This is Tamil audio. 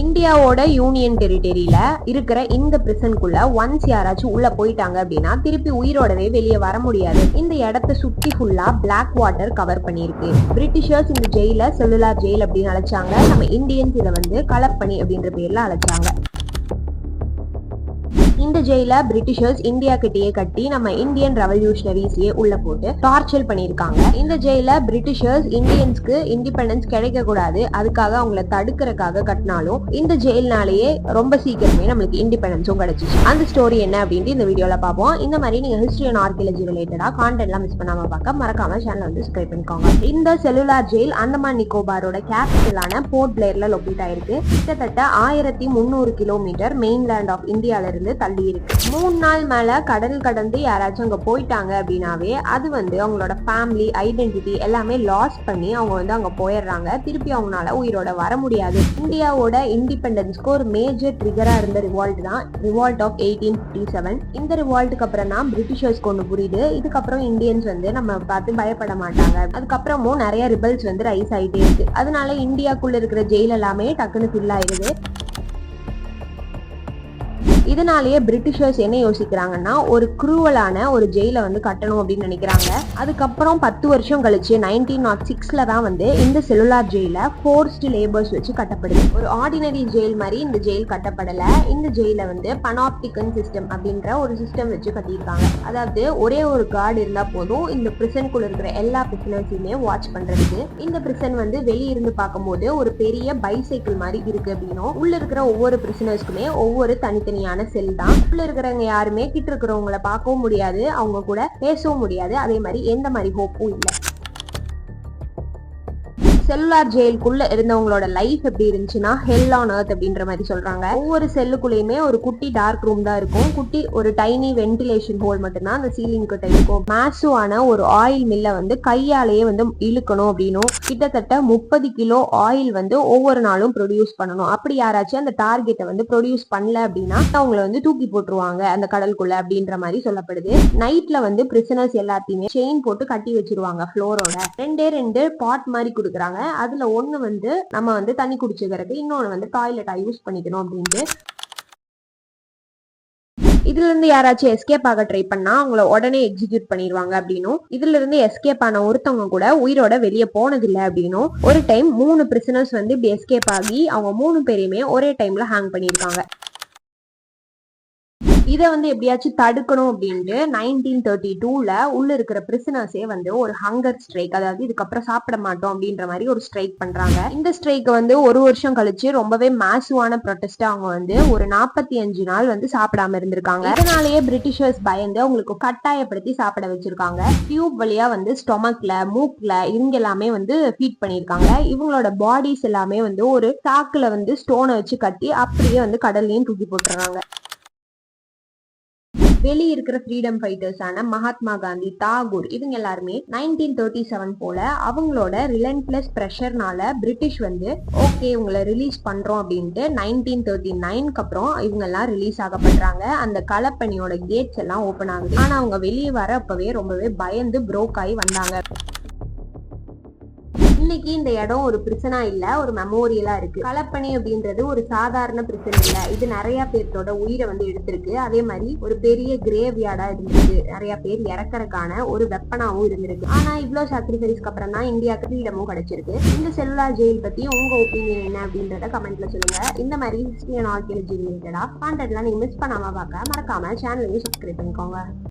இந்தியாவோட யூனியன் டெரிட்டரியில இருக்கிற இந்த பிரிசனுக்குள்ள ஒன்ஸ் யாராச்சும் உள்ள போயிட்டாங்க அப்படின்னா திருப்பி உயிரோடவே வெளியே வர முடியாது. இந்த இடத்த சுத்தி ஃபுல்லா பிளாக் வாட்டர் கவர் பண்ணிருக்கு. பிரிட்டிஷர்ஸ் இந்த ஜெயில செல்லுலார் ஜெயில் அப்படின்னு அழைச்சாங்க. நம்ம இந்தியன்ஸ் இதை வந்து கலப்பணி அப்படின்ற பேர்ல அழைச்சாங்க. இந்த ஜெயில பிரிட்டிஷர்ஸ் இந்தியா கிட்டேயே கட்டி நம்ம இந்தியன் ரெவல்யூஷனரிஸே உள்ள போட்டு டார்ச்சர் பண்ணிருக்காங்க. இந்த ஜெயில பிரிட்டிஷர்ஸ் இந்தியன்ஸ்க்கு இண்டிபெண்டன்ஸ் கிடைக்க கூடாது, அதுக்காக அவங்கள தடுக்கிறதுக்காக கட்டினாலும் இந்த ஜெயில்னாலேயே ரொம்ப சீக்கிரமே நம்மளுக்கு இண்டிபெண்டன்ஸும் கிடைச்சிச்சு. அந்த ஸ்டோரி என்ன அப்படின்ட்டு இந்த வீடியோல பார்ப்போம். இந்த மாதிரி நீங்க ஹிஸ்டரி அண்ட் ஆர்கியாலஜி ரிலேட்டடா கான்டென்ட்லாம் மிஸ் பண்ணாம பார்க்க மறக்காம சேனல் வந்து சப்ஸ்கிரைப் பண்ணிக்கோங்க. இந்த செல்லுலார் ஜெயில் அந்தமான் நிக்கோபாரோட கேபிட்டலான போர்ட் பிளேயர்ல லொக்கேட் ஆயிருக்கு. கிட்டத்தட்ட 1300 கிலோமீட்டர் மெயின்லேண்ட் ஆஃப் இந்தியால இருந்து தள்ளி இருக்கு. 3 நாள் மேல கடல் கடந்து யாராச்சும் அங்க போயிட்டாங்க அப்படின்னாவே அது வந்து அவங்களோட ஃபேமிலி ஐடென்டிட்டி எல்லாமே லாஸ் பண்ணி அவங்க வந்து அங்க போயிடுறாங்க. திருப்பி அவங்களால உயிரோட வர முடியாது. இந்தியாவோட இண்டிபெண்டன்ஸ்க்கு ஒரு மேஜர் ட்ரிகரா இருந்த ரிவால்ட் தான் ரிவால்ட் ஆஃப் 1857. இந்த ரிவால்ட்டுக்கு அப்புறம் தான் பிரிட்டிஷர்ஸ்க்கு ஒன்று புரியுது, இதுக்கப்புறம் இந்தியன்ஸ் வந்து நம்ம பார்த்து பயப்பட மாட்டாங்க. அதுக்கப்புறமும் நிறைய ரிபல்ஸ் வந்து ரைஸ் ஆயிட்டே இருக்கு. அதனால இந்தியாக்குள்ள இருக்கிற ஜெயில் எல்லாமே டக்குன்னு ஃபில் ஆயிருது. இதனாலேயே பிரிட்டிஷர்ஸ் என்ன யோசிக்கிறாங்கன்னா ஒரு குரூவலான ஒரு ஜெயில வந்து கட்டணும் அப்படின்னு நினைக்கிறாங்க. அதுக்கப்புறம் 10 வருஷம் கழிச்சு 1906ல தான் வந்து இந்த செல்லுலார் ஜெயில ஃபோர்ஸ்டு லேபர்ஸ் வச்சு கட்டப்படுது. ஒரு ஆர்டினரி ஜெயில் மாதிரி இந்த ஜெயில் கட்டப்படல. இந்த ஜெயில வந்து பனாப்டிகன் சிஸ்டம் அப்படின்ற ஒரு சிஸ்டம் வச்சு கட்டியிருக்காங்க. அதாவது ஒரே ஒரு கார்டு இருந்தா போதும் இந்த பிரிசனுக்குள்ள இருக்கிற எல்லா பிரிசனர்ஸையுமே வாட்ச் பண்றதுக்கு. இந்த பிரிசன் வந்து வெளியிருந்து பார்க்கும்போது ஒரு பெரிய பைசைக்கிள் மாதிரி இருக்கு அப்படின்னும், உள்ள இருக்கிற ஒவ்வொரு பிரிசனர்ஸ்க்குமே ஒவ்வொரு தனித்தனியான செல் தான். உள்ள இருக்கிறவங்க யாருமே கிட்ட இருக்கிறவங்களை பார்க்கவும் முடியாது, அவங்க கூட பேசவும் முடியாது. அதே மாதிரி எந்த மாதிரி ஹோப்பும் இல்லை. செல்லுலார் ஜெயிலுக்குள்ள இருந்தவங்களோட லைஃப் எப்படி இருந்துச்சுன்னா ஹெல் ஆன் எர்த் அப்படின்ற மாதிரி சொல்றாங்க. ஒவ்வொரு செல்லுக்குள்ளேயுமே ஒரு குட்டி டார்க் ரூம் தான் இருக்கும். குட்டி ஒரு டைனி வென்டிலேஷன் ஹோல் மட்டும்தான் அந்த சீலிங் கிட்ட இருக்கும். மேசுவான ஒரு ஆயில் மில்ல வந்து கையாலேயே வந்து இழுக்கணும் அப்படின்னும், கிட்டத்தட்ட 30 கிலோ ஆயில் வந்து ஒவ்வொரு நாளும் ப்ரொடியூஸ் பண்ணணும். அப்படி யாராச்சும் அந்த டார்கெட்டை வந்து ப்ரொடியூஸ் பண்ணல அப்படின்னா அவங்கள வந்து தூக்கி போட்டுருவாங்க அந்த கடலுக்குள்ள அப்படின்ற மாதிரி சொல்லப்படுது. நைட்ல வந்து பிரிசனர்ஸ் எல்லாத்தையுமே செயின் போட்டு கட்டி வச்சிருவாங்க ஃப்ளோரோட. 2 பாட் மாதிரி கொடுக்குறாங்க. அதுல ஒண்ணு வந்து நம்ம வந்து தண்ணி குடிச்சுக்கிறதுக்கு, இன்னொன்னு வந்து டாய்லெட்டா யூஸ் பண்ணிக்கணும் அப்படின்ட்டு. இதுல இருந்து யாராச்சும் எஸ்கேப் ஆக ட்ரை பண்ணா அவங்கள உடனே எக்ஸிக்யூட் பண்ணிடுவாங்க அப்படின்னும், இதுல இருந்து எஸ்கேப் ஆன ஒருத்தவங்க கூட உயிரோட வெளியே போனதில்லை அப்படின்னும், ஒரு டைம் 3 பிரிசனர்ஸ் வந்து இப்படி எஸ்கேப் ஆகி அவங்க 3 பேரையுமே ஒரே டைம்ல ஹேங் பண்ணியிருக்காங்க. இதை வந்து எப்படியாச்சும் தடுக்கணும் அப்படின்ட்டு 1932ல உள்ள இருக்கிற பிரிசனர்ஸே வந்து ஒரு ஹங்கர் ஸ்ட்ரைக், அதாவது இதுக்கப்புறம் சாப்பிட மாட்டோம் அப்படின்ற மாதிரி ஒரு ஸ்ட்ரைக் பண்றாங்க. இந்த ஸ்ட்ரைக் வந்து ஒரு வருஷம் கழிச்சு ரொம்பவே மேசிவான ப்ரொடெஸ்ட் அவங்க வந்து ஒரு 45 நாள் வந்து சாப்பிடாம இருந்திருக்காங்க. இதனாலேயே பிரிட்டிஷர்ஸ் பயந்து அவங்களுக்கு கட்டாயப்படுத்தி சாப்பிட வச்சிருக்காங்க. டியூப் வழியா வந்து ஸ்டொமக்ல மூக்ல இவங்க எல்லாமே வந்து ஃபீட் பண்ணிருக்காங்க. இவங்களோட பாடிஸ் எல்லாமே வந்து ஒரு சாக்குல வந்து ஸ்டோனை வச்சு கட்டி அப்படியே வந்து கடல்லையும் தூக்கி போட்டுறாங்க. வெளியே இருக்கிற ஃப்ரீடம் ஃபைட்டர்ஸான மகாத்மா காந்தி, தாகூர் இவங்க எல்லாருமே 1937 போல அவங்களோட ரிலன்ட்லெஸ் ப்ரெஷர்னால பிரிட்டிஷ் வந்து ஓகே உங்களை ரிலீஸ் பண்றோம் அப்படின்ட்டு 1939க்கு அப்புறம் இவங்க எல்லாம் ரிலீஸ் ஆகப்படுறாங்க. அந்த களப்பணியோட கேட்ஸ் எல்லாம் ஓபன் ஆகுது. ஆனா அவங்க வெளியே வர அப்பவே ரொம்பவே பயந்து ப்ரோக் ஆகி வந்தாங்க. இன்னைக்கு இந்த இடம் ஒரு பிரிசனா இல்ல, ஒரு மெமோரியலா இருக்கு. களப்பணி அப்படின்றது ஒரு சாதாரண பிரிசன் இல்ல, இது நிறைய பேர்த்தோட உயிரை வந்து எடுத்திருக்கு. அதே மாதிரி ஒரு பெரிய கிரேவ் யார்டா இருந்திருக்கு, நிறைய பேர் இறக்கறதுக்கான ஒரு வெப்பனாவும் இருந்திருக்கு. ஆனா இவ்வளவு சாக்ரிஃபைஸ்க்கு அப்புறம் தான் இந்தியாவுக்கு ஃப்ரீடமும் கிடைச்சிருக்கு. இந்த செல்லுலார் ஜெயில் பத்தி உங்க ஒப்பீனியன் என்ன அப்படின்றத கமெண்ட்ல சொல்லுங்க. இந்த மாதிரி ஹிஸ்டரி அண்ட் ஆர்கியாலஜி ரிலேட்டடா கான்டென்ட்லாம் நீங்க மிஸ் பண்ணாம பார்க்க மறக்காம சேனலையும் சப்ஸ்கிரைப் பண்ணிக்கோங்க.